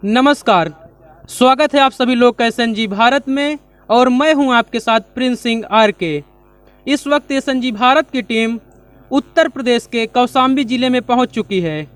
नमस्कार, स्वागत है आप सभी लोग का SNG भारत में और मैं हूं आपके साथ प्रिंस सिंह RK। इस वक्त SNG भारत की टीम उत्तर प्रदेश के कौशाम्बी जिले में पहुंच चुकी है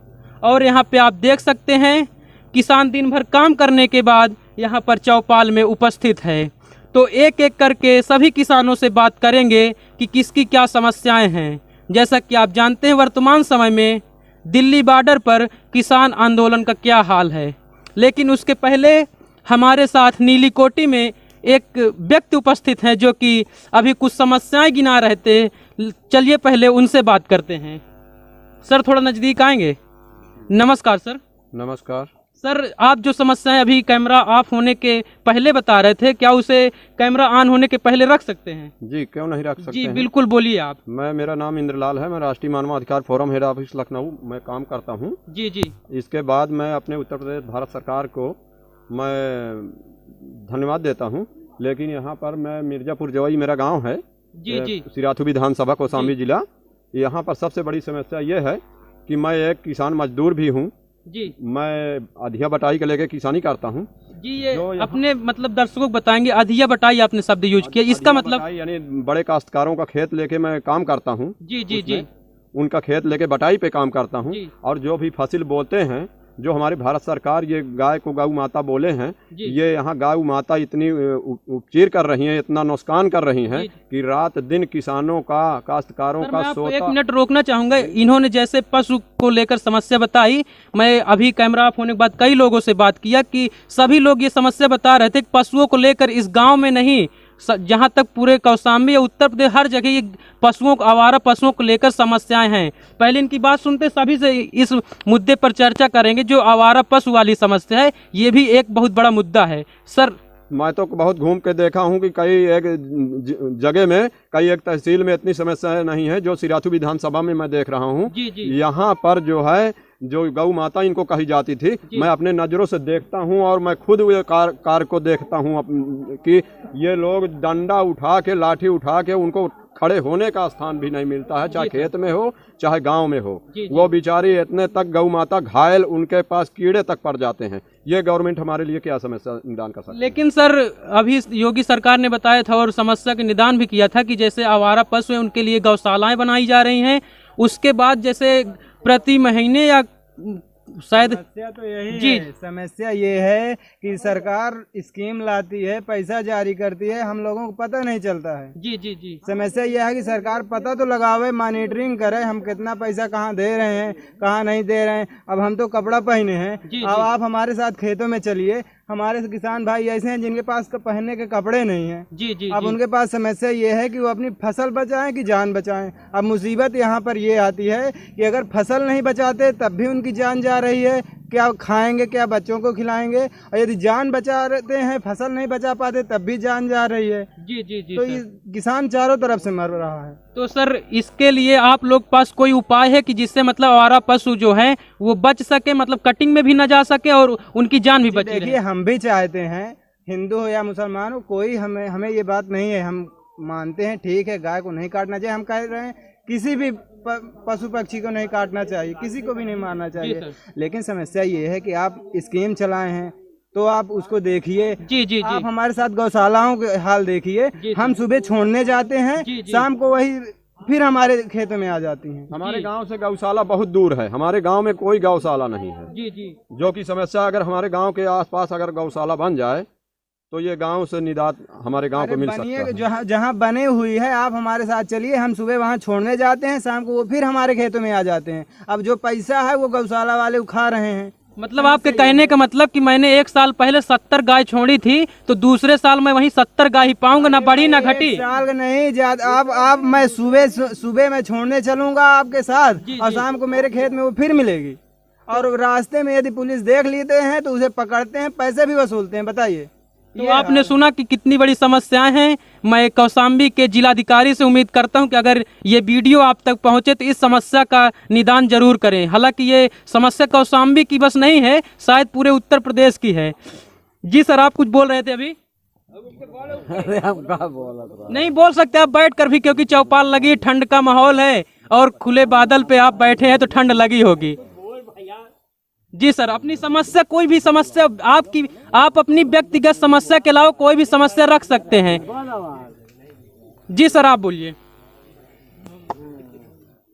और यहां पे आप देख सकते हैं किसान दिन भर काम करने के बाद यहां पर चौपाल में उपस्थित है। तो एक एक करके सभी किसानों से बात करेंगे कि किसकी क्या समस्याएं हैं। जैसा कि आप जानते हैं वर्तमान समय में दिल्ली बॉर्डर पर किसान आंदोलन का क्या हाल है, लेकिन उसके पहले हमारे साथ नीली कोटी में एक व्यक्ति उपस्थित हैं जो कि अभी कुछ समस्याएं गिना रहे थे। चलिए पहले उनसे बात करते हैं। सर थोड़ा नज़दीक आएंगे। नमस्कार सर। नमस्कार सर, आप जो समस्याएं अभी कैमरा ऑफ होने के पहले बता रहे थे, क्या उसे कैमरा ऑन होने के पहले रख सकते हैं? जी, क्यों नहीं रख सकते जी हैं? बिल्कुल, बोलिए आप। मेरा नाम इंद्रलाल है। मैं राष्ट्रीय मानवाधिकार फोरम हेड ऑफिस लखनऊ में काम करता हूं। जी जी। इसके बाद मैं अपने उत्तर प्रदेश भारत सरकार को मैं धन्यवाद देता हूं। लेकिन यहाँ पर मैं मिर्जापुर जवाई मेरा गाँव है। जी जी। सिराथू विधानसभा कौशाम्बी जिला। यहाँ पर सबसे बड़ी समस्या ये है कि मैं एक किसान मजदूर भी हूँ जी। मैं अधिया बटाई के लेके किसानी करता हूँ जी। ये अपने मतलब दर्शकों को बताएंगे, अधिया बटाई आपने शब्द यूज किया, इसका मतलब यानी बड़े काश्तकारों का खेत लेके मैं काम करता हूँ। जी जी जी। उनका खेत लेके बटाई पे काम करता हूँ और जो भी फसल बोते हैं, जो हमारी भारत सरकार ये गाय को गौ माता बोले हैं, ये यहाँ गौ माता इतनी उपचीर कर रही हैं, इतना नुकसान कर रही हैं कि रात दिन किसानों का, काश्तकारों का सोता। 1 मिनट रोकना चाहूंगा। इन्होंने जैसे पशु को लेकर समस्या बताई, मैं अभी कैमरा ऑफ होने के बाद कई लोगों से बात किया कि सभी लोग ये समस्या बता रहे थे कि पशुओं को लेकर इस गाँव में नहीं, जहाँ तक पूरे कौशाम्बी या उत्तर प्रदेश हर जगह ये पशुओं को, आवारा पशुओं को लेकर समस्याएं हैं। पहले इनकी बात सुनते सभी से इस मुद्दे पर चर्चा करेंगे। जो आवारा पशु वाली समस्या है, ये भी एक बहुत बड़ा मुद्दा है। सर मैं तो बहुत घूम के देखा हूँ कि कई एक जगह में, कई एक तहसील में इतनी समस्याएं नहीं है जो सिराथू विधानसभा में मैं देख रहा हूँ। यहाँ पर जो है, जो गौ माता इनको कही जाती थी, मैं अपने नज़रों से देखता हूँ और मैं खुद ये कार को देखता हूँ कि ये लोग डंडा उठा के, लाठी उठा के, उनको खड़े होने का स्थान भी नहीं मिलता है, चाहे खेत में हो चाहे गांव में हो। वो बेचारी इतने तक गौ माता घायल, उनके पास कीड़े तक पड़ जाते हैं। ये गवर्नमेंट हमारे लिए क्या समस्या निदान कर सकती है? लेकिन सर अभी योगी सरकार ने बताया था और समस्या के निदान भी किया था कि जैसे आवारा पशु हैं उनके लिए गौशालाएं बनाई जा रही हैं। उसके बाद जैसे प्रति महीने या शायद समस्या तो यही है। समस्या ये है कि सरकार स्कीम लाती है, पैसा जारी करती है, हम लोगों को पता नहीं चलता है। जी जी जी। समस्या यह है कि सरकार पता तो लगावे, मॉनिटरिंग करे, हम कितना पैसा कहाँ दे रहे हैं, कहाँ नहीं दे रहे हैं। अब हम तो कपड़ा पहने हैं, अब आप हमारे साथ खेतों में चलिए, हमारे किसान भाई ऐसे हैं जिनके पास पहनने के कपड़े नहीं हैं। जी जी। अब उनके पास समस्या ये है कि वो अपनी फसल बचाएं कि जान बचाएं। अब मुसीबत यहाँ पर ये आती है कि अगर फसल नहीं बचाते तब भी उनकी जान जा रही है। क्या खाएंगे, क्या बच्चों को खिलाएंगे? और यदि जान बचाते हैं, फसल नहीं बचा पाते तब भी जान जा रही है। जी जी जी। तो ये किसान चारों तरफ से मर रहा है। तो सर इसके लिए आप लोग पास कोई उपाय है कि जिससे मतलब आवारा पशु जो हैं वो बच सके, मतलब कटिंग में भी न जा सके और उनकी जान भी बची रहे? देखिए, हम भी चाहते हैं, हिंदू हो या मुसलमान हो, कोई हमें ये बात नहीं है। हम मानते हैं, ठीक है, गाय को नहीं काटना चाहिए। हम कह रहे हैं किसी भी पशु पक्षी को नहीं काटना चाहिए, किसी को भी नहीं मारना चाहिए। लेकिन समस्या ये है कि आप स्कीम चलाए हैं तो आप उसको देखिए। जी जी। आप हमारे साथ गौशालाओं के हाल देखिए। हम सुबह छोड़ने जाते हैं, शाम को वही फिर हमारे खेतों में आ जाती हैं। हमारे गांव से गौशाला बहुत दूर है, हमारे गांव में कोई गौशाला नहीं है। जी जी। जो कि समस्या, अगर हमारे गांव के आसपास अगर गौशाला बन जाए तो ये गांव से निदान हमारे गांव को मिल सकता है। जहाँ बने हुई है, आप हमारे साथ चलिए। हम सुबह वहाँ छोड़ने जाते हैं, शाम को वो फिर हमारे खेतों में आ जाते हैं। अब जो पैसा है वो गौशाला वाले उठा रहे हैं। मतलब आपके कहने का मतलब कि मैंने 1 साल पहले 70 गाय छोड़ी थी, तो दूसरे साल मैं वही 70 गाय ही पाऊंगा, ना बढ़ी ना घटी? साल नहीं ज्यादा। आप मैं सुबह मैं छोड़ने चलूंगा आपके साथ और शाम को मेरे खेत में वो फिर मिलेगी। और रास्ते में यदि पुलिस देख लेते हैं तो उसे पकड़ते हैं, पैसे भी वसूलते हैं। बताइए। तो आपने सुना कि कितनी बड़ी समस्याएं हैं। मैं कौशाम्बी के जिलाधिकारी से उम्मीद करता हूं कि अगर ये वीडियो आप तक पहुंचे तो इस समस्या का निदान जरूर करें। हालांकि ये समस्या कौशाम्बी की बस नहीं है, शायद पूरे उत्तर प्रदेश की है। जी सर, आप कुछ बोल रहे थे अभी? अरे हम क्या बोला? नहीं बोल सकते आप बैठ कर भी, क्योंकि चौपाल लगी, ठंड का माहौल है और खुले बादल पे आप बैठे हैं तो ठंड लगी होगी। जी सर, अपनी समस्या, कोई भी समस्या आपकी, आप अपनी व्यक्तिगत समस्या के अलावा कोई भी समस्या रख सकते हैं। जी सर, आप बोलिए।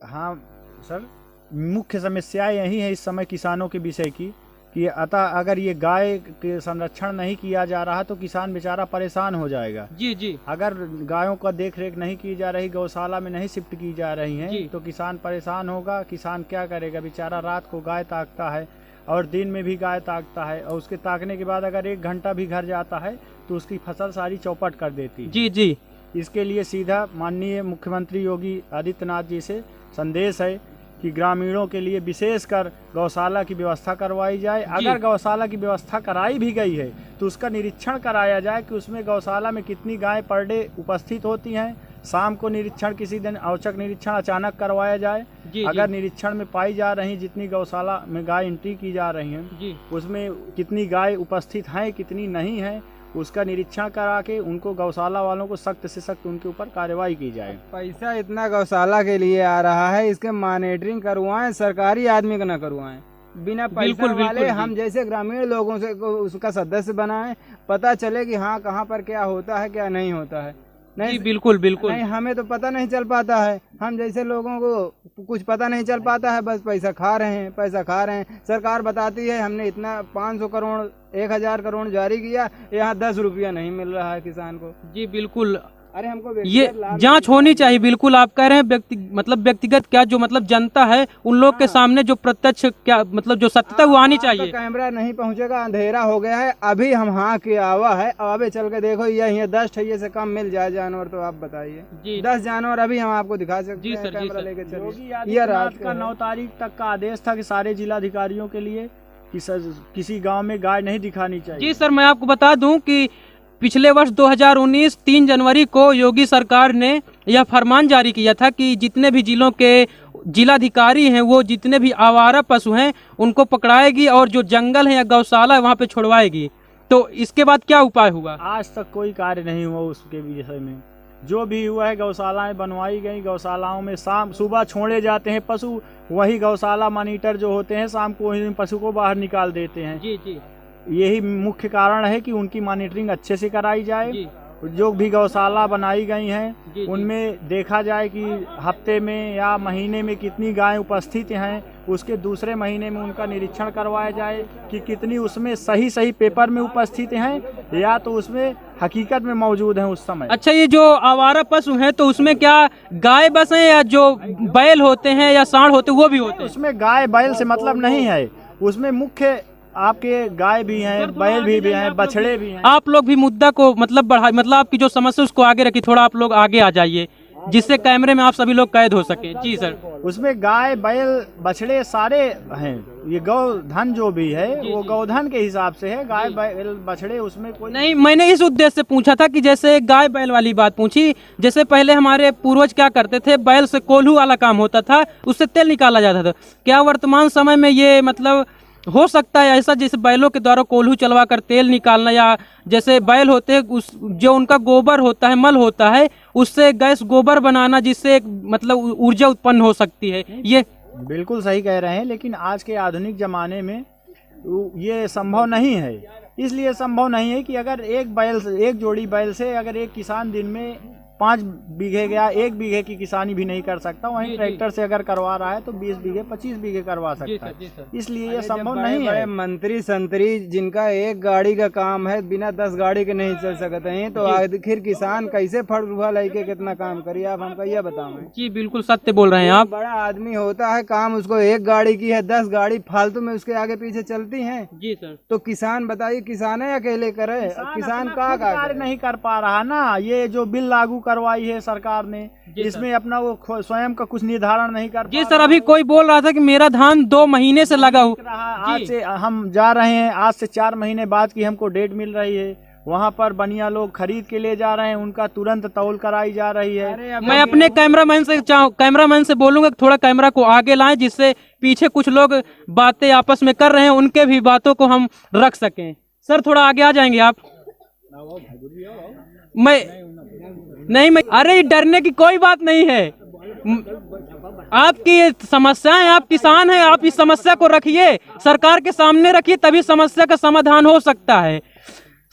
हाँ सर, मुख्य समस्या यही है इस समय किसानों के विषय की कि अतः अगर ये गाय के संरक्षण नहीं किया जा रहा तो किसान बेचारा परेशान हो जाएगा। जी जी। अगर गायों का देख रेख नहीं की जा रही, गौशाला में नहीं शिफ्ट की जा रही हैं, तो किसान परेशान होगा। किसान क्या करेगा, बेचारा रात को गाय ताकता है और दिन में भी गाय ताकता है, और उसके ताकने के बाद अगर 1 घंटा भी घर जाता है तो उसकी फसल सारी चौपट कर देती है। जी जी। इसके लिए सीधा माननीय मुख्यमंत्री योगी आदित्यनाथ जी से संदेश है कि ग्रामीणों के लिए विशेषकर गौशाला की व्यवस्था करवाई जाए। अगर गौशाला की व्यवस्था कराई भी गई है तो उसका निरीक्षण कराया जाए कि उसमें गौशाला में कितनी गायें पर डे उपस्थित होती हैं। शाम को निरीक्षण, किसी दिन औचक निरीक्षण अचानक करवाया जाए। अगर निरीक्षण में पाई जा रही जितनी गौशाला में गाय एंट्री की जा रही हैं, उसमें कितनी गाय उपस्थित हैं, कितनी नहीं है, उसका निरीक्षण करा के उनको, गौशाला वालों को सख्त से सख्त उनके ऊपर कार्रवाई की जाए। पैसा इतना गौशाला के लिए आ रहा है, इसके मॉनिटरिंग करवाएं, सरकारी आदमी को ना करवाएं। बिना पैसा वाले हम जैसे ग्रामीण लोगों से उसका सदस्य बनाएं, पता चले कि हाँ कहाँ पर क्या होता है क्या नहीं होता है। नहीं बिल्कुल बिल्कुल नहीं, हमें तो पता नहीं चल पाता है, हम जैसे लोगों को कुछ पता नहीं चल पाता है, बस पैसा खा रहे हैं, पैसा खा रहे हैं। सरकार बताती है हमने इतना 500 करोड़ 1000 करोड़ जारी किया, यहाँ 10 रुपया नहीं मिल रहा है किसान को। जी बिल्कुल, अरे हमको ये जांच होनी चाहिए। बिल्कुल आप कह रहे हैं, व्यक्तिगत क्या, जो जनता है उन लोग के सामने जो प्रत्यक्ष क्या जो सत्यता वो आनी चाहिए। कैमरा नहीं पहुंचेगा, अंधेरा हो गया है, अभी हम हाँ के आवा है, आवे चल के देखो ये 10 ठैये से कम मिल जाए जानवर तो आप बताइए। 10 जानवर अभी हम आपको दिखा सकते हैं, कैमरा लेके चलिए। ये रात का 9 तारीख तक का आदेश था कि सारे जिलाधिकारियों के लिए कि किसी गाँव में गाय नहीं दिखानी चाहिए। जी सर, मैं आपको बता दूं कि पिछले वर्ष 2019 3 जनवरी को योगी सरकार ने यह फरमान जारी किया था कि जितने भी जिलों के जिलाधिकारी हैं वो जितने भी आवारा पशु हैं उनको पकड़ाएगी और जो जंगल है या गौशाला है वहाँ पे छुड़वाएगी। तो इसके बाद क्या उपाय हुआ? आज तक कोई कार्य नहीं हुआ उसके विषय में। जो भी हुआ है, गौशालाएं बनवाई गई, गौशालाओं में सुबह छोड़े जाते हैं पशु, वही गौशाला मॉनिटर जो होते हैं शाम को वही पशु को बाहर निकाल देते हैं। जी जी। यही मुख्य कारण है कि उनकी मॉनिटरिंग अच्छे से कराई जाए। जो भी गौशाला बनाई गई हैं उनमें देखा जाए कि हफ्ते में या महीने में कितनी गायें उपस्थित हैं, उसके दूसरे महीने में उनका निरीक्षण करवाया जाए कि कितनी उसमें सही पेपर में उपस्थित हैं या तो उसमें हकीकत में मौजूद हैं उस समय। अच्छा, ये जो आवारा पशु हैं तो उसमें क्या गाय बस हैं या जो बैल होते हैं या सांड होते हैं वो भी होते हैं? उसमें गाय बैल से मतलब नहीं है, उसमें मुख्य आपके गाय भी हैं, बैल भी हैं, बछड़े भी हैं। आप लोग भी मुद्दा को आपकी जो समस्या उसको आगे रखिए, थोड़ा आप लोग आगे आ जाइए जिससे कैमरे में आप सभी लोग कैद हो सके। जी सर। उसमें गाय बैल बछड़े सारे हैं, ये गौधन जो भी है वो गौधन के हिसाब से है। गाय बैल बछड़े उसमें कोई नहीं, मैंने इस उद्देश्य से पूछा था कि जैसे गाय बैल वाली बात पूछी, जैसे पहले हमारे पूर्वज क्या करते थे, बैल से कोल्हू वाला काम होता था, उससे तेल निकाला जाता था। क्या वर्तमान समय में ये हो सकता है ऐसा, जैसे बैलों के द्वारा कोल्हू चलवा कर तेल निकालना, या जैसे बैल होते हैं जो उनका गोबर होता है, मल होता है, उससे गैस गोबर बनाना जिससे एक ऊर्जा उत्पन्न हो सकती है? ये बिल्कुल सही कह रहे हैं, लेकिन आज के आधुनिक जमाने में ये संभव नहीं है। इसलिए संभव नहीं है कि अगर एक जोड़ी बैल से अगर एक किसान दिन में 5 बीघे या 1 बीघे की किसानी भी नहीं कर सकता, वहीं ट्रैक्टर से अगर करवा रहा है तो 20 बीघे 25 बीघे करवा सकता है। इसलिए ये संभव नहीं है। मंत्री संतरी जिनका एक गाड़ी का काम है, बिना 10 गाड़ी के नहीं चल सकते हैं, तो आखिर किसान कैसे फड़ रुहा लेके कितना काम करिए? आप हमको यह बताओ। जी बिल्कुल सत्य बोल रहे हैं आप। बड़ा आदमी होता है, काम उसको 1 गाड़ी की है, 10 गाड़ी फालतू में उसके आगे पीछे चलती है। जी सर। तो किसान बताइए, किसान है अकेले करे? किसान का कार्य नहीं कर पा रहा ना। ये जो बिल लागू करवाई है सरकार ने, इसमें अपना वो स्वयं का कुछ निर्धारण नहीं कर। जी सर, अभी कोई बोल रहा था कि मेरा धान 2 महीने से लगा हुआ। आज से हम जा रहे हैं, आज से 4 महीने बाद की हमको डेट मिल रही है। वहाँ पर बनिया लोग खरीद के ले जा रहे हैं, उनका तुरंत तौल कराई जा रही है। मैं अपने कैमरामैन से बोलूंगा थोड़ा कैमरा को आगे लाएं, जिससे पीछे कुछ लोग बातें आपस में कर रहे हैं, उनके भी बातों को हम रख सकें। सर थोड़ा आगे आ जाएंगे आप? मैं अरे डरने की कोई बात नहीं है। आपकी समस्याएं, आप किसान हैं, आप इस समस्या को रखिए, सरकार के सामने रखिए, तभी समस्या का समाधान हो सकता है।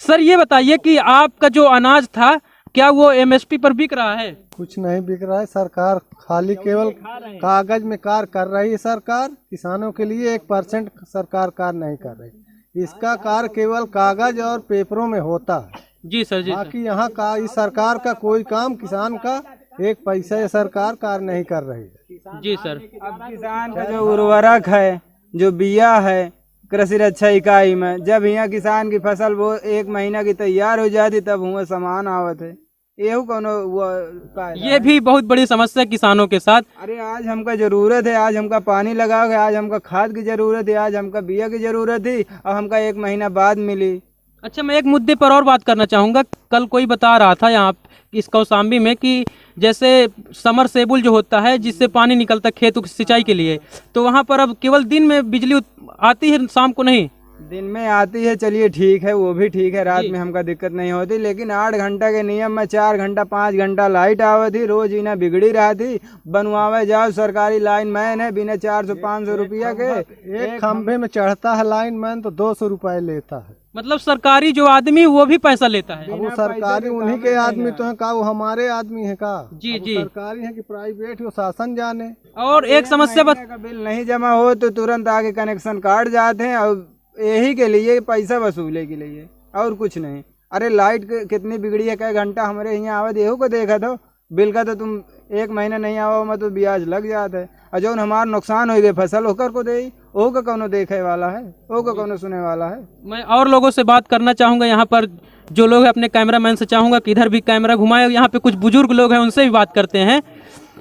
सर ये बताइए कि आपका जो अनाज था क्या वो एमएसपी पर बिक रहा है? कुछ नहीं बिक रहा है। सरकार खाली केवल कागज में कार्य कर रही है। सरकार किसानों के लिए 1% सरकार कार्य नहीं कर रही। इसका कार्य केवल कागज और पेपरों में होता है। जी सर, जी बाकी यहाँ का इस सरकार का कोई काम किसान का 1 पैसा ये सरकार कार्य नहीं कर रही है। जी सर। अब किसान का जो उर्वरक है, जो बिया है, कृषि रक्षा इकाई में जब यहाँ किसान की फसल वो 1 महीना की तैयार हो जाती तब हुआ सामान आवत है। एहू कोनो ये भी बहुत बड़ी समस्या है किसानों के साथ। अरे आज हमका जरूरत है, आज हमका पानी लगाओगे, आज हमका खाद की जरूरत है, आज हमका बिया की जरूरत थी और हमका 1 महीना बाद मिली। अच्छा, मैं एक मुद्दे पर और बात करना चाहूँगा। कल कोई बता रहा था यहाँ इस कौसाम्बी में कि जैसे समर सेबुल जो होता है जिससे पानी निकलता है खेतों की सिंचाई के लिए, तो वहाँ पर अब केवल दिन में बिजली आती है, शाम को नहीं। दिन में आती है, चलिए ठीक है, वो भी ठीक है, रात में हमका दिक्कत नहीं होती, लेकिन 8 घंटा के नियम में 4 घंटा 5 घंटा लाइट आवे थी, रोज इना बिगड़ी रहा थी। बनवावे जाओ सरकारी लाइन मैन है, बिना 400-500 रुपया के एक खंभे में चढ़ता है लाइन मैन तो 200 रुपए लेता है। मतलब सरकारी जो आदमी वो भी पैसा लेता है। अब वो सरकारी उन्हीं के आदमी तो है का, वो हमारे आदमी है का? जी जी। सरकारी है कि प्राइवेट, वो शासन जाने। और एक समस्या का बिल नहीं जमा हो तो तुरंत आके कनेक्शन काट जाते हैं और यही के लिए पैसा वसूले के लिए, और कुछ नहीं। अरे लाइट कितनी बिगड़ी है, कई घंटा हमारे यहाँ आवा देहो को देखा तो बिल का तो तुम 1 महीना नहीं आओ में तो ब्याज लग जाता है। और जो हमारा नुकसान हो गए फसल होकर को दे, वो का कौनो देखे वाला है, वो का कौनो सुने वाला है। मैं और लोगों से बात करना चाहूँगा। यहाँ पर जो लोग हैं अपने कैमरामैन से चाहूँगा कि इधर भी कैमरा घुमाए। यहाँ पे कुछ बुजुर्ग लोग हैं, उनसे भी बात करते हैं।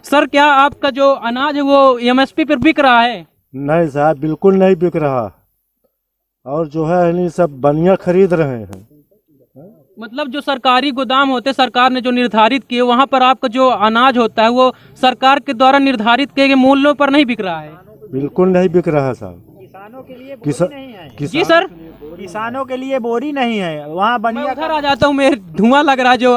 सर क्या आपका जो अनाज है वो एमएसपी पर बिक रहा है? नहीं साहब, बिल्कुल नहीं बिक रहा। और जो है नहीं सब बनिया खरीद रहे हैं। मतलब जो सरकारी गोदाम होते, सरकार ने जो निर्धारित किए, वहाँ पर आपका जो अनाज होता है वो सरकार के द्वारा निर्धारित किए गए मूल्यों पर नहीं बिक रहा है? बिल्कुल नहीं बिक रहा साहब। किसानों के लिए बोरी नहीं है। जी सर, किसानों के लिए बोरी नहीं है। वहाँ बनिया उधर आ जाता हूँ, मेरे धुआं लग रहा है जो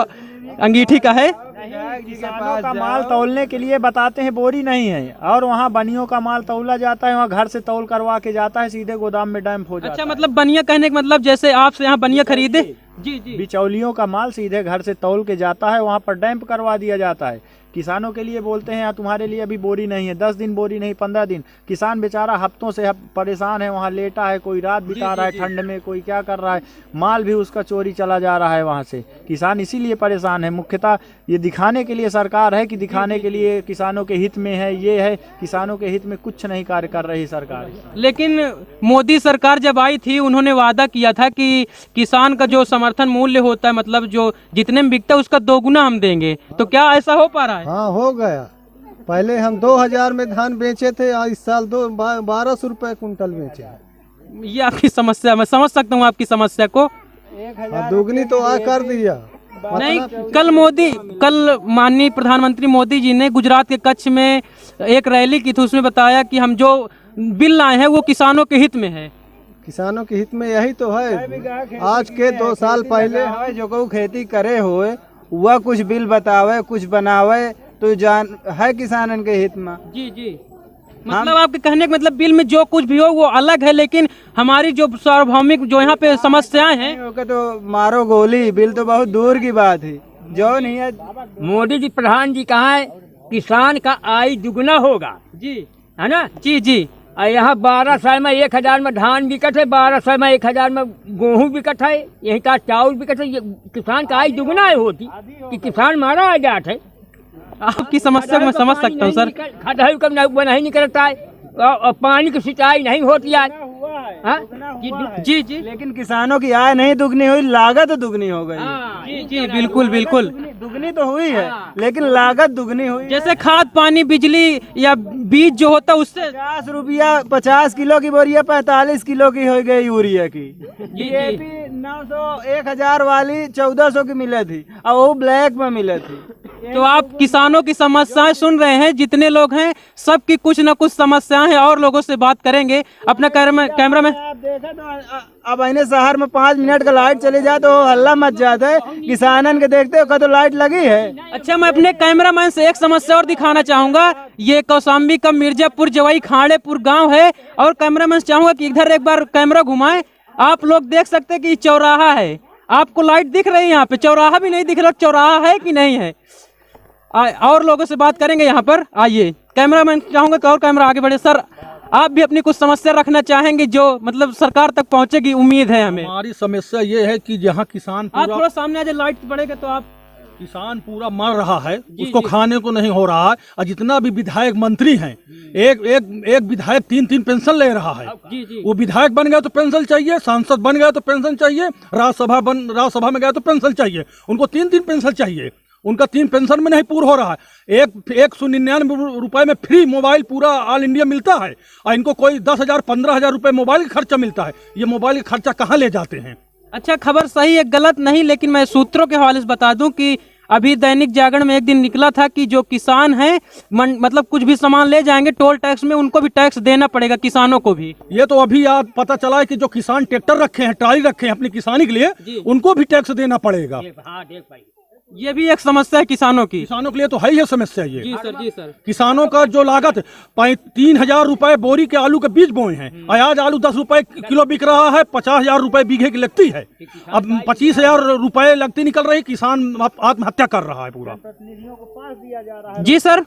अंगीठी का है। किसानों का माल तौलने के लिए बताते हैं बोरी नहीं है, और वहाँ बनियों का माल तौला जाता है, वहाँ घर से तौल करवा के जाता है, सीधे गोदाम में डंप हो जाता है। अच्छा, मतलब बनिया कहने का मतलब जैसे आपसे यहाँ बनिया खरीदे? जी जी। बिचौलियों का माल सीधे घर से तौल के जाता है, वहाँ पर डंप करवा दिया जाता है। किसानों के लिए बोलते हैं तुम्हारे लिए अभी बोरी नहीं है, 10 दिन बोरी नहीं 15 दिन। किसान बेचारा हफ्तों से परेशान है, वहाँ लेटा है, कोई रात बिता रहा है ठंड में, कोई क्या कर रहा है, माल भी उसका चोरी चला जा रहा है वहाँ से। किसान इसीलिए परेशान है। मुख्यतः ये दिखाने के लिए सरकार है कि दिखाने के लिए किसानों के हित में है, ये है, किसानों के हित में कुछ नहीं कार्य कर रही सरकार। लेकिन मोदी सरकार जब आई थी उन्होंने वादा किया था कि किसान का जो समर्थन मूल्य होता है, मतलब जो जितने में बिकता है उसका 2 गुना हम देंगे, तो क्या ऐसा हो पा रहा है? हाँ हो गया। पहले हम 2000 में धान बेचे थे, इस साल 1200 रुपए कुंटल बेचे। ये आपकी समस्या, मैं समझ सकता हूँ आपकी समस्या को। दुगनी तो आ कर दिया। नहीं, कल माननीय प्रधानमंत्री मोदी जी ने गुजरात के कच्छ में एक रैली की थी, उसमें बताया कि हम जो बिल लाए हैं वो किसानों के हित में है। किसानों के हित में यही तो है। आज के 2 साल पहले जो को खेती करे हुए वह कुछ बिल बतावे, कुछ बनावे तो जान है किसानन के हित में। जी जी। मतलब आपके कहने का मतलब बिल में जो कुछ भी हो वो अलग है, लेकिन हमारी जो सार्वभौमिक जो यहाँ पे समस्याएं हैं तो मारो गोली, बिल तो बहुत दूर की बात है। जो नहीं है, मोदी जी प्रधान जी कहा है किसान का आय दुगुना होगा, जी है ना? जी जी। यहाँ 1200 में 1000 में धान बिकट है, 1200 में 1000 में गेहूँ बिकट है, यही का चावल बिकट है। ये किसान का आय दुगुना है होती कि किसान मारा आ जाता है। आपकी समस्या को मैं समझ सकता हूँ सर। खदाई का नहीं निकलता है, और पानी की सिंचाई नहीं होती है। जी जी। लेकिन किसानों की आय नहीं दुगनी हुई, लागत दुगनी हो गई। जी जी, बिल्कुल बिल्कुल। दुगनी तो हुई है लेकिन लागत दुगनी हुई। जैसे खाद पानी बिजली या बीज जो होता है उससे 50 रुपया 50 किलो की बोरिया 45 किलो की हो गई यूरिया की। DAP 900 1000 वाली 1400 की मिले थी और वो ब्लैक में मिले थी। तो आप किसानों की समस्याएं सुन रहे हैं, जितने लोग हैं सबकी कुछ न कुछ समस्याएं हैं और लोगों से बात करेंगे। अपना कैमरा में आप देखें तो अब इन्हें शहर में 5 मिनट का लाइट चली जाए तो हल्ला मच जाता है, किसानन के देखते हो तो लाइट लगी है। अच्छा, मैं अपने कैमरामैन से एक समस्या और दिखाना चाहूंगा। ये कौशाम्बी का मिर्जापुर जवाई खाड़ेपुर गांव है और कैमरामैन चाहूंगा कि इधर एक बार कैमरा घुमाएं। आप लोग देख सकते हैं कि चौराहा है, आपको लाइट दिख रही है यहाँ पे, चौराहा भी नहीं दिख रहा, चौराहा है कि नहीं है। और लोगों से बात करेंगे यहाँ पर। आइए, कैमरामैन चाहूंगा कि और कैमरा आगे बढ़े। सर, आप भी अपनी कुछ समस्या रखना चाहेंगे जो मतलब सरकार तक पहुंचेगी, उम्मीद है हमें। हमारी समस्या ये है कि जहाँ किसान आप थोड़ा सामने आ जाए, लाइट बढ़ेगा तो आप। किसान पूरा मर रहा है, उसको खाने को नहीं हो रहा है, और जितना भी विधायक मंत्री हैं, एक विधायक 3 पेंशन ले रहा है। वो विधायक बन गया तो पेंशन चाहिए, सांसद बन गया तो पेंशन चाहिए, राज्यसभा में गया तो पेंशन चाहिए, उनको 3 पेंशन चाहिए। उनका 3 पेंशन में नहीं पूरा हो रहा है। 199 रुपए में फ्री मोबाइल पूरा ऑल इंडिया मिलता है, और इनको कोई 10,000 15,000 रुपए मोबाइल का खर्चा मिलता है। ये मोबाइल का खर्चा कहाँ ले जाते हैं? अच्छा, खबर सही है गलत नहीं, लेकिन मैं सूत्रों के हवाले से बता दूं कि अभी दैनिक जागरण में एक दिन निकला था कि जो किसान हैं मतलब कुछ भी सामान ले जाएंगे टोल टैक्स में, उनको भी टैक्स देना पड़ेगा, किसानों को भी। ये तो अभी आप पता चला है कि जो किसान ट्रैक्टर रखे हैं, ट्राली रखे हैं अपनी किसानी के लिए, उनको भी टैक्स देना पड़ेगा। ये भी एक समस्या है किसानों की। किसानों के लिए तो है ही समस्या ये। जी सर, जी सर। किसानों का जो लागत 3,000 रुपए बोरी के आलू के बीज बोए हैं, आज आलू 10 रुपए किलो बिक रहा है, 50,000 रुपए बीघे की लगती है। अब 25,000 रुपए लगती निकल रही, किसान आत्महत्या कर रहा है पूरा। जी सर,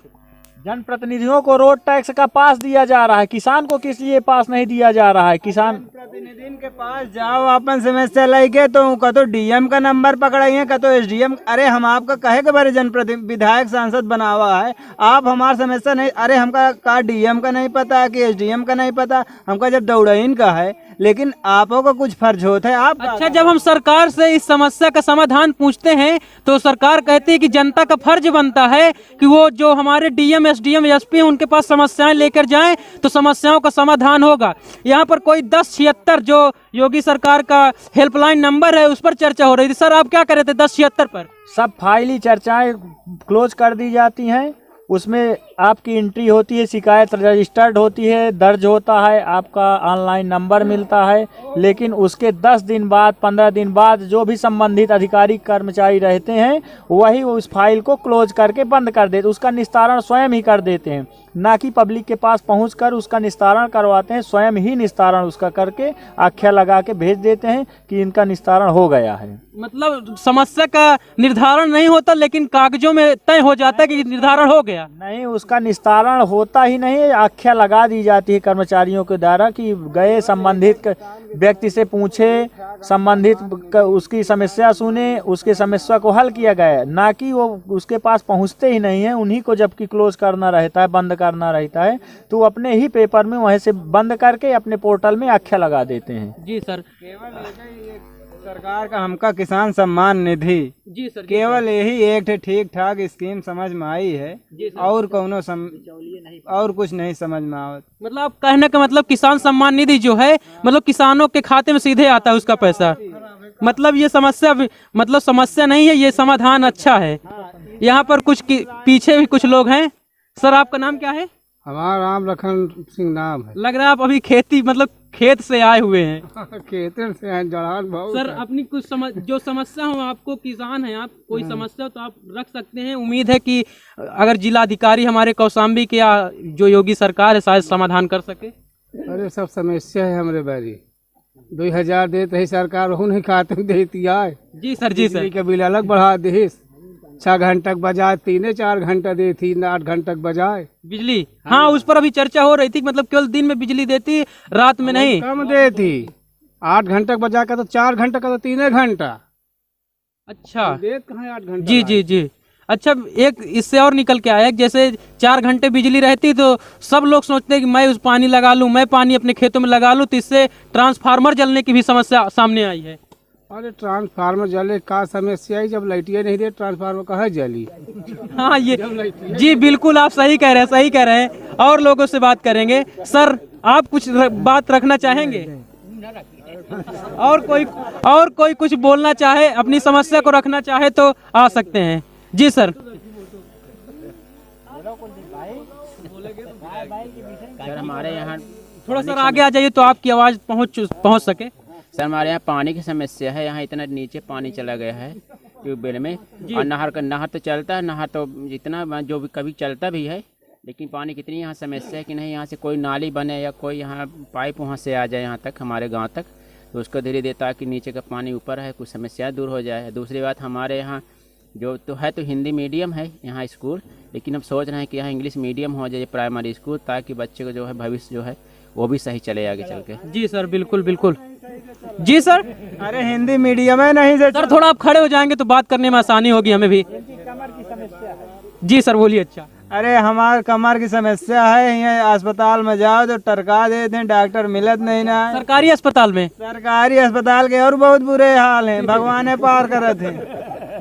जनप्रतिनिधियों को रोड टैक्स का पास दिया जा रहा है, किसान को किस लिए पास नहीं दिया जा रहा है? किसान प्रतिनिधि के पास जाओ, अपन समस्या लेके तो कतो डीएम का नंबर पकड़ाइए, कतो एसडीएम। अरे हम आपका कहे के बारे जनप्रतिनिधि विधायक सांसद बना हुआ है, आप हमारा समस्या नहीं। अरे हमका का डीएम का नहीं पता कि एसडीएम का नहीं पता, हमका जब दौड़ाइन का है, लेकिन आपों का कुछ फर्ज होता है। आप अच्छा, जब हम सरकार से इस समस्या का समाधान पूछते हैं तो सरकार कहती है कि जनता का फर्ज बनता है कि वो जो हमारे डीएम एसडीएम एसपी हैं उनके पास समस्याएं लेकर जाएं तो समस्याओं का समाधान होगा। यहाँ पर कोई 1076 जो योगी सरकार का हेल्पलाइन नंबर है उस पर चर्चा हो रही थी। सर, आप क्या कर रहे थे 1076 पर? सब फाइली चर्चाएं क्लोज कर दी जाती हैं, उसमें आपकी एंट्री होती है, शिकायत रजिस्टर्ड होती है, दर्ज होता है, आपका ऑनलाइन नंबर मिलता है, लेकिन उसके 10 दिन बाद 15 दिन बाद जो भी संबंधित अधिकारी कर्मचारी रहते हैं वही उस फाइल को क्लोज करके बंद कर देते, उसका निस्तारण स्वयं ही कर देते हैं, ना कि पब्लिक के पास पहुंचकर उसका निस्तारण करवाते हैं। स्वयं ही निस्तारण उसका करके आख्या लगा के भेज देते हैं कि इनका निस्तारण हो गया है। मतलब समस्या का निर्धारण नहीं होता, लेकिन कागजों में तय हो जाता है कि निर्धारण हो गया। नहीं, उसका निस्तारण होता ही नहीं, आख्या लगा दी जाती है कर्मचारियों के द्वारा कि गए संबंधित व्यक्ति से पूछे, संबंधित उसकी समस्या सुने, उसके समस्या को हल किया गया, ना कि वो उसके पास पहुंचते ही नहीं है। उन्हीं को जबकि क्लोज करना रहता है, बंद करना रहता है, तो अपने ही पेपर में वहीं से बंद करके अपने पोर्टल में आख्या लगा देते हैं। जी सर। सरकार का हमका किसान सम्मान निधि, जी सर, केवल यही एक ठीक ठाक स्कीम समझ में आई है, और कौनो और कुछ नहीं समझ में आवत। मतलब आप कहने का मतलब किसान सम्मान निधि जो है मतलब किसानों के खाते में सीधे आता है उसका पैसा। मतलब ये समस्या मतलब समस्या नहीं है, ये समाधान अच्छा है। यहाँ पर कुछ पीछे भी कुछ लोग हैं। सर, आपका नाम क्या है? हमारा नाम लखन सिंह नाम है। लग रहा है आप अभी खेती मतलब खेत से आए हुए हैं। खेतर से हैं, जड़ान बहुत। सर, अपनी कुछ जो समस्या हो, आपको किसान है आप, कोई समस्या हो तो आप रख सकते हैं। उम्मीद है कि अगर जिलाधिकारी हमारे कौशाम्बी के या जो योगी सरकार है शायद समाधान कर सके। अरे सब समस्या है हमारे बारी, 2000 देते है सरकार, वो नहीं खाते देती है। जी सर, जी सर। का बिल अलग बढ़ा दे, 6 घंटे बजाय 3-4 घंटा देती, 8 घंटे बजाय बिजली। हाँ, उस पर अभी चर्चा हो रही थी, मतलब केवल दिन में बिजली देती, रात में नहीं। कम देती, 8 घंटे बजा का तो 4 घंटे का तो 3 घंटा। अच्छा, देत कहाँ 8 घंटे? जी जी जी। अच्छा, एक इससे और निकल के आया, जैसे 4 घंटे बिजली रहती तो सब लोग सोचते हैं कि मैं उस पानी लगा लूँ, मैं पानी अपने खेतों में लगा लूँ, तो इससे ट्रांसफार्मर जलने की भी समस्या सामने आई है। अरे ट्रांसफार्मर जले का समस्या है, जब लाइटिया नहीं दे ट्रांसफार्मर कहाँ जली? हाँ, ये जी बिल्कुल आप सही कह रहे हैं, सही कह रहे हैं। और लोगों से बात करेंगे। सर, आप कुछ बात रखना चाहेंगे? और कोई कुछ बोलना चाहे, अपनी समस्या को रखना चाहे तो आ सकते हैं। जी सर। सर हमारे यहाँ थोड़ा सर आगे आ जाइए तो आपकी आवाज़ पहुँच सके। सर हमारे यहाँ पानी की समस्या है, यहाँ इतना नीचे पानी चला गया है ट्यूबवेल में, और नहर तो चलता है, नहर तो जितना जो भी कभी चलता भी है, लेकिन पानी कितनी यहाँ समस्या है कि नहीं यहाँ से कोई नाली बने या कोई यहाँ पाइप वहाँ से आ जाए यहाँ तक हमारे गांव तक, तो उसको धीरे धीरे ताकि नीचे का पानी ऊपर है कुछ समस्याएं दूर हो जाए। दूसरी बात हमारे यहाँ जो तो है तो हिंदी मीडियम है यहाँ स्कूल, लेकिन अब सोच रहे हैं कि यहाँ इंग्लिश मीडियम हो जाए प्राइमरी स्कूल, ताकि बच्चे को जो है भविष्य जो है वो भी सही चले आगे चल के। जी सर बिल्कुल बिल्कुल। जी सर। अरे हिंदी मीडियम है नहीं सर थोड़ा आप खड़े हो जाएंगे तो बात करने में आसानी होगी हमें भी। जी सर बोलिए। अच्छा अरे हमारे कमर की समस्या है, यहाँ अस्पताल में जाओ तो टरका देते हैं, डॉक्टर मिलत नहीं ना। सरकारी अस्पताल में? सरकारी अस्पताल के और बहुत बुरे हाल हैं, भगवान पार करे थे।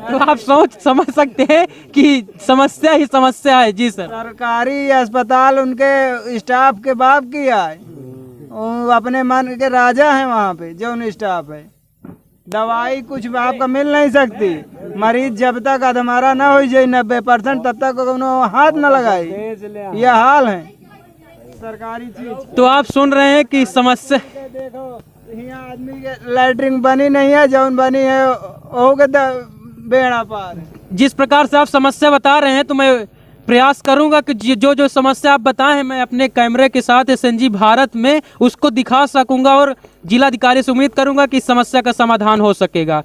तो आप समझ सकते हैं कि समस्या ही समस्या है। जी सर। सरकारी अस्पताल उनके स्टाफ के बाप की है, वो अपने मन के राजा हैं वहाँ पे जो उन स्टाफ है। दवाई कुछ आपका मिल नहीं सकती, मरीज जब तक अधमारा ना हो जाए 90% तब तक हाथ न लगाए, यह हाल है सरकारी चीज। तो आप सुन रहे हैं कि समस्या देखो यहाँ आदमी के लैटरिन बनी नहीं है, जौन बनी है हो गया बेड़ा पार। जिस प्रकार से आप समस्या बता रहे हैं तो मैं प्रयास करूंगा कि जो समस्या आप बताए हैं मैं अपने कैमरे के साथ SNG भारत में उसको दिखा सकूंगा, और जिलाधिकारी से उम्मीद करूंगा कि इस समस्या का समाधान हो सकेगा।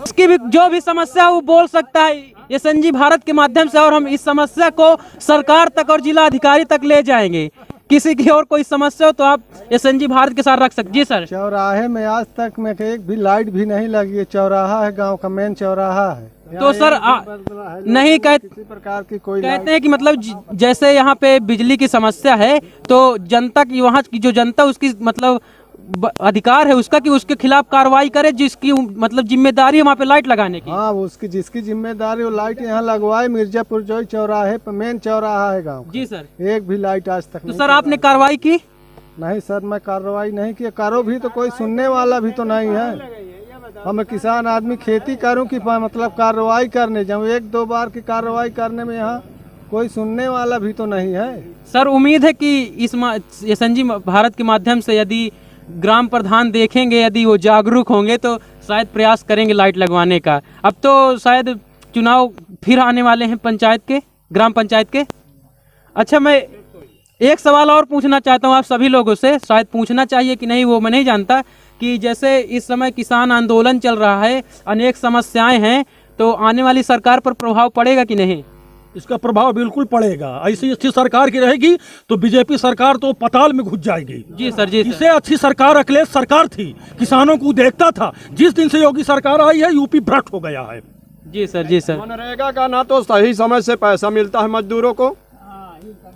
इसकी भी जो भी समस्या वो बोल सकता है SNG भारत के माध्यम से, और हम इस समस्या को सरकार तक और जिला अधिकारी तक ले जाएंगे। किसी की और कोई समस्या हो तो आप SNG भारत के साथ रख सकते। जी सर। चौराहे में आज तक में एक भी लाइट भी नहीं लगी है, चौराहा है, गांव का मेन चौराहा है। तो सर नहीं किसी प्रकार की कोई कहते हैं कि मतलब जैसे यहाँ पे बिजली की समस्या है तो जनता की, वहाँ की जो जनता उसकी मतलब अधिकार है उसका कि उसके खिलाफ कार्रवाई करे, जिसकी मतलब जिम्मेदारी है वहाँ पे लाइट लगाने की। हाँ उसकी जिसकी जिम्मेदारी वो लाइट यहाँ लगवाए। मिर्जापुर जो चौराहे पे मेन चौराहा है गाँव। जी सर। एक भी लाइट आज तक तो सर आपने कार्रवाई की? नहीं सर मैं कार्रवाई नहीं की, करो भी तो कोई सुनने वाला भी तो नहीं है। हम किसान आदमी खेती करूं कि मतलब कार्रवाई करने जाऊं, 1-2 बार की कार्रवाई करने में यहाँ कोई सुनने वाला भी तो नहीं है। सर उम्मीद है कि इस SNG भारत के माध्यम से यदि ग्राम प्रधान देखेंगे, यदि वो जागरूक होंगे तो शायद प्रयास करेंगे लाइट लगवाने का। अब तो शायद चुनाव फिर आने वाले हैं पंचायत के, ग्राम पंचायत के। अच्छा मैं एक सवाल और पूछना चाहता हूँ आप सभी लोगों से, शायद पूछना चाहिए कि नहीं वो मैं नहीं जानता, कि जैसे इस समय किसान आंदोलन चल रहा है, अनेक समस्याएं हैं, तो आने वाली सरकार पर प्रभाव पड़ेगा कि नहीं? इसका प्रभाव बिल्कुल पड़ेगा। ऐसी अच्छी सरकार की रहेगी तो बीजेपी सरकार तो पताल में घुस जाएगी। जी सर। जी इससे अच्छी सरकार अखिलेश सरकार थी, किसानों को देखता था। जिस दिन से योगी सरकार आई है यूपी भ्रष्ट हो गया है। जी सर। जी सर। मनरेगा का ना तो सही समय से पैसा मिलता है मजदूरों को,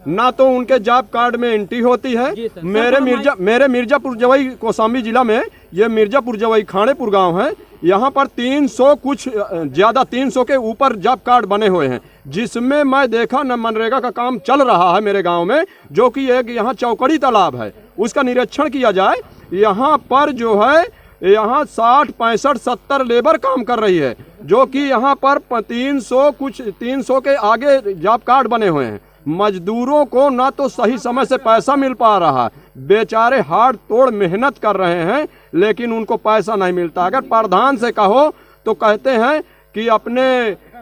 ना तो उनके जॉब कार्ड में एंट्री होती है। मेरे मिर्जापुर जवई कौशाम्बी जिला में, ये मिर्जापुर जवई खानेपुर गांव है, यहाँ पर 300 कुछ ज्यादा 300 के ऊपर जॉब कार्ड बने हुए हैं, जिसमें मैं देखा न मनरेगा का काम चल रहा है मेरे गांव में, जो कि एक यहाँ चौकड़ी तालाब है, उसका निरीक्षण किया जाए। यहाँ पर जो है यहाँ 60, 65, 70 लेबर काम कर रही है, जो कि यहाँ पर 300 के आगे जॉब कार्ड बने हुए हैं। मजदूरों को ना तो सही समय से पैसा मिल पा रहा है, बेचारे हाथ तोड़ मेहनत कर रहे हैं लेकिन उनको पैसा नहीं मिलता। अगर प्रधान से कहो तो कहते हैं कि अपने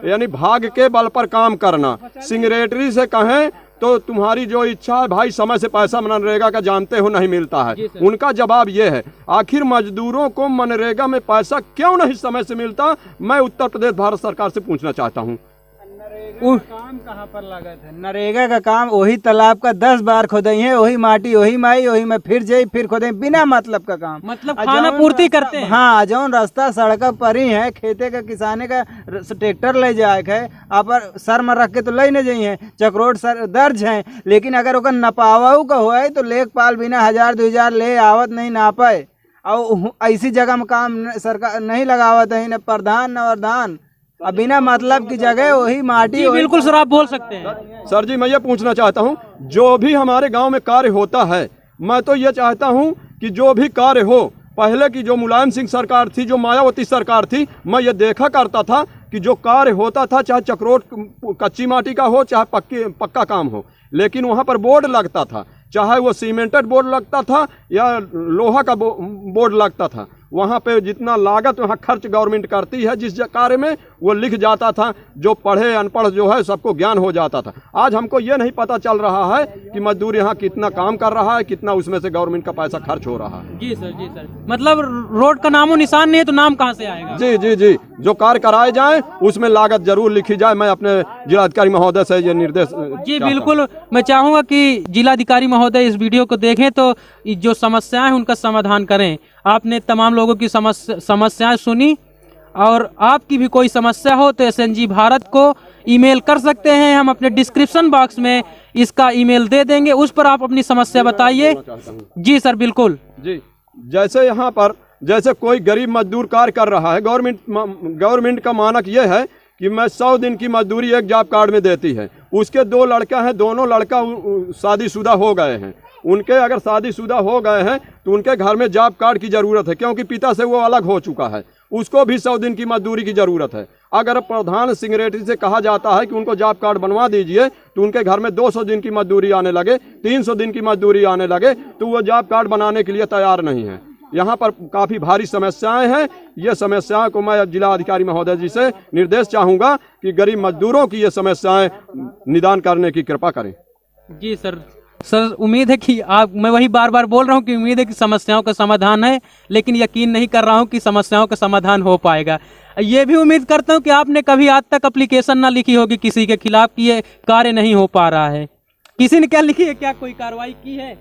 यानी भाग के बल पर काम करना, सेक्रेटरी से कहें तो तुम्हारी जो इच्छा है भाई समय से पैसा मनरेगा का जानते हो नहीं मिलता है। उनका जवाब ये है, आखिर मजदूरों को मनरेगा में पैसा क्यों नहीं समय से मिलता? मैं उत्तर प्रदेश भारत सरकार से पूछना चाहता हूँ। काम कहाँ पर लगा था? नरेगा का काम वही तालाब का 10 बार खोदई है, वही माटी वही माई वही में फिर जाई फिर खोदई, बिना मतलब का काम, मतलब खाना पूर्ति करते हैं। हाँ जौन रास्ता सड़क पर ही है, खेते का किसाने का ट्रैक्टर ले जाए है, आप सर में रख के तो ले न जाई है, चक्रोट सर दर्ज है, लेकिन अगर ओकर नपावाऊ का हुआ तो लेखपाल बिना 1000-2000 ले आवत नहीं नापे, और ऐसी जगह में काम सरकार नहीं लगावत है, न प्रधान न वरदान, अब बिना मतलब की जगह वही माटी। बिल्कुल सर आप बोल सकते हैं। सर जी मैं ये पूछना चाहता हूँ, जो भी हमारे गांव में कार्य होता है, मैं तो ये चाहता हूँ कि जो भी कार्य हो, पहले की जो मुलायम सिंह सरकार थी, जो मायावती सरकार थी, मैं ये देखा करता था कि कि जो कार्य होता था, चाहे चक्रोट कच्ची माटी का हो, चाहे पक्का काम हो, लेकिन वहाँ पर बोर्ड लगता था, चाहे वो सीमेंटेड बोर्ड लगता था या लोहा का बोर्ड लगता था। वहाँ पे जितना लागत वहाँ खर्च गवर्नमेंट करती है जिस कार्य में, वो लिख जाता था। जो पढ़े अनपढ़ जो है सबको ज्ञान हो जाता था। आज हमको ये नहीं पता चल रहा है कि मजदूर यहाँ कितना काम कर रहा है, कितना उसमें से गवर्नमेंट का पैसा खर्च हो रहा है। जी सर, जी सर। मतलब रोड का नामो निशान नहीं है तो नाम कहाँ से आएगा? जी जी जी, जो कार्य कराए जाए उसमें लागत जरूर लिखी जाए। मैं अपने जिलाधिकारी महोदय से ये निर्देश जी बिल्कुल, मैं चाहूँगा कि जिलाधिकारी महोदय इस वीडियो को देखें तो जो समस्याएं हैं उनका समाधान करें। आपने तमाम लोगों की समस्याएं सुनी, और आपकी भी कोई समस्या हो तो SNG भारत को ईमेल कर सकते हैं। हम अपने डिस्क्रिप्शन बॉक्स में इसका ईमेल दे देंगे, उस पर आप अपनी समस्या बताइए। जी सर, बिल्कुल जी। जैसे यहाँ पर जैसे कोई गरीब मजदूर कार्य कर रहा है, गवर्नमेंट का मानक ये है कि मैं 100 दिन की मजदूरी एक जॉब कार्ड में देती है। उसके 2 लड़का हैं, दोनों लड़का शादीशुदा हो गए हैं। उनके अगर शादीशुदा हो गए हैं तो उनके घर में जॉब कार्ड की ज़रूरत है, क्योंकि पिता से वो अलग हो चुका है। उसको भी 100 दिन की मजदूरी की ज़रूरत है। अगर प्रधान सेक्रेटरी से कहा जाता है कि उनको जॉब कार्ड बनवा दीजिए, तो उनके घर में 200 दिन की मजदूरी आने लगे, 300 दिन की मजदूरी आने लगे, तो वो जॉब कार्ड बनाने के लिए तैयार नहीं है। यहाँ पर काफ़ी भारी समस्याएं हैं। ये समस्याओं को मैं जिला अधिकारी महोदय जी से निर्देश चाहूँगा कि गरीब मजदूरों की ये समस्याएं निदान करने की कृपा करें। जी सर। सर, उम्मीद है कि मैं वही बार बार बोल रहा हूँ कि उम्मीद है कि समस्याओं का समाधान है, लेकिन यकीन नहीं कर रहा हूँ कि समस्याओं का समाधान हो पाएगा। ये भी उम्मीद करता हूँ कि आपने कभी आज तक एप्लीकेशन ना लिखी होगी किसी के खिलाफ कि ये कार्य नहीं हो पा रहा है। किसी ने क्या लिखी है? क्या कोई कार्रवाई की है?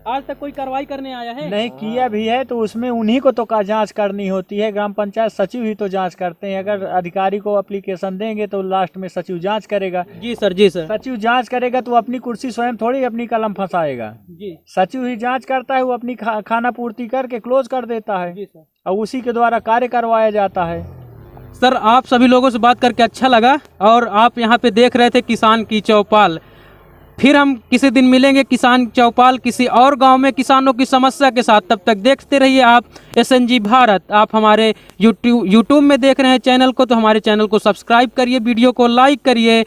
आज तक कोई कार्रवाई करने आया है? नहीं किया भी है तो उसमें उन्हीं को तो जांच करनी होती है। ग्राम पंचायत सचिव ही तो जांच करते हैं। अगर अधिकारी को एप्लीकेशन देंगे तो लास्ट में सचिव जांच करेगा। जी सर, जी सर। सचिव जांच करेगा तो अपनी कुर्सी स्वयं थोड़ी अपनी कलम फंसाएगा। जी, सचिव ही जांच करता है, वो अपनी खाना पूर्ति करके क्लोज कर देता है। जी सर। और उसी के द्वारा कार्य करवाया जाता है। सर, आप सभी लोगों से बात करके अच्छा लगा, और आप यहाँ पे देख रहे थे किसान की चौपाल। फिर हम किसी दिन मिलेंगे किसान चौपाल किसी और गांव में किसानों की समस्या के साथ। तब तक देखते रहिए आप SNG भारत। आप हमारे यूट्यूब में देख रहे हैं चैनल को, तो हमारे चैनल को सब्सक्राइब करिए, वीडियो को लाइक करिए।